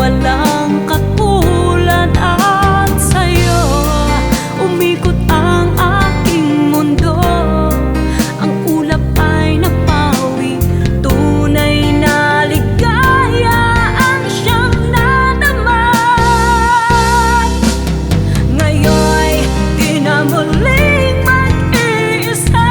walang katulad at sa'yo umikot ang aking mundo. Ang ulap ay napawi, tunay na ligaya ang siyang nanaman. Ngayon'y di na muling mag-iisa.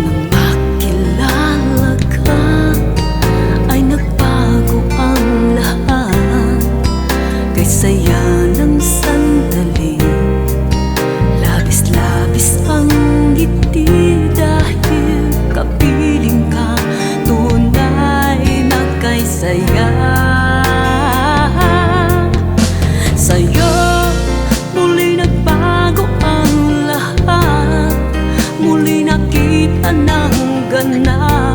Nang makilala ka ay nagbago ang lahat. Kay saya ng sandali, labis-labis ang ngiti dahil kapiling ka, tunay na kay saya. Sa'yo muli nagbago ang lahat, muli nakita ng ganap.